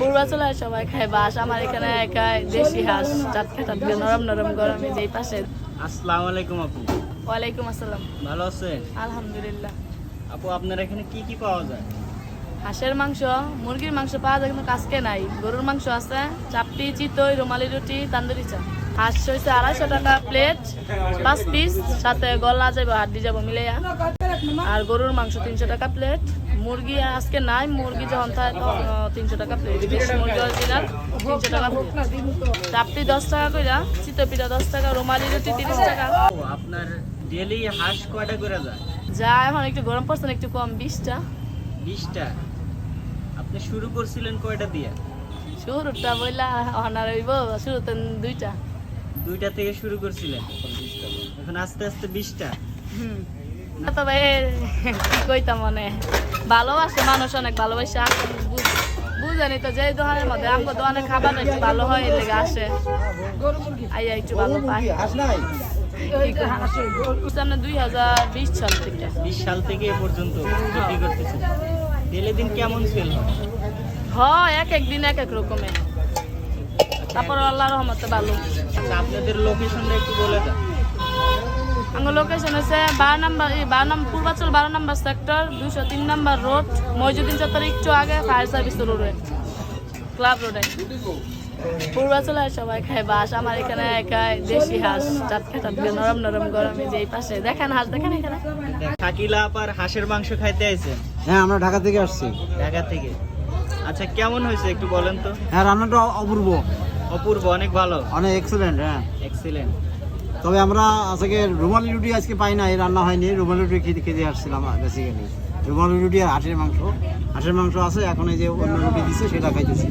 পূর্বাচলের সবাই খায় বাস, আমার এখানে একাই দেশি হাঁস টাটকা টাটকা নরম নরম গরমে যেই পাশে। আসসালামু আলাইকুম আপু। ওয়ালাইকুম আসসালাম। ভালো আছেন? আলহামদুলিল্লাহ। আপু আপনার এখানে কি কি পাওয়া যায়? হাঁসের মাংস, মুরগির মাংস পাওয়া যায় কিন্তু আজকে নাই। গরুর মাংস আছে, চাপটি, চিতই, রুমালি রুটি, তান্দুরি চা। হাঁস হয়েছে 250 টাকা প্লেট, 5 পিস, সাথে গলা যাবো হাড্ডি যাবো মিলাইয়া। আর গরুর মাংস 300 টাকা প্লেট। মুরগি আজকে নাই, মুরগি যখন থাকে তখন 300 টাকা প্লেট। দেশি মুরগি অরিজিনাল 300 টাকা প্লেট। চাপটি 10 টাকা কইরা, চিতই পিঠা 10 টাকা, রুমালি রুটি 30 টাকা। ও, আপনার ডেইলি হাঁস কয়টা করে যায়? যা এখন একটু গরম পড়ছে না, একটু কম, 20টা। 20টা। আপনি শুরু করছিলেন কয়টা দিয়ে? শুরুটা বইলা অনার হইব, শুরুতে 2টা। 2টা থেকে শুরু করছিলেন, এখন আস্তে আস্তে 20টা। তবে কি কইতাম, মানে ভালোবাসে মানুষ, অনেক ভালোবাসে আসে। বুঝেনি তো যে দোকানের মধ্যে আমগো দোকানে খাবার একটু ভালো হয়, এর লেগে আসে, আইয়া একটু ভালো পাই। সামনে 2020 সাল থেকে 20 সাল থেকে এ পর্যন্ত বিক্রি করতেছেন। ডেইলি দিন কেমন সেল হয়? এক এক দিন এক এক রকমের, তারপর আল্লাহর রহমতে ভালো। আচ্ছা, আপনাদের লোকেশনটা একটু বলে দেন। আমার লোকেশন হচ্ছে 12 নম্বর পূর্বাচল 12 নম্বর সেক্টর, 203 নম্বর রোড, মইজুদ্দিন চত্বর একটু আগে, ফায়ার সার্ভিস রোডে, ক্লাব রোডে। পূর্বাচলের সবাই খায় বাস, আমার এখানে একাই দেশি হাঁস টাটকা টাটকা নরম নরম গরমে যেই পাশে। দেখেন হাঁস, দেখেন এখানে। শাকিলা আপার হাঁসের মাংস খাইতে আইছেন? হ্যাঁ, আমরা ঢাকা থেকে আসছি। ঢাকা থেকে। আচ্ছা, কেমন হয়েছে একটু বলেন তো? হ্যাঁ, রান্নাটা অপূর্ব, অপূর্ব, অনেক ভালো, অনেক এক্সেলেন্ট। হ্যাঁ, এক্সিলেন্ট। তবে আমরা আজকে রুমালি রুটি আজকে পাই না, এই রান্না হয়নি। রুমালি রুটি খেতে আসছিলাম বেসিক্যালি। রুমালি রুটি আর হাঁসের মাংস আছে, এখন এই যে অন্য রুটি দিচ্ছে সেটা খাইতেছি।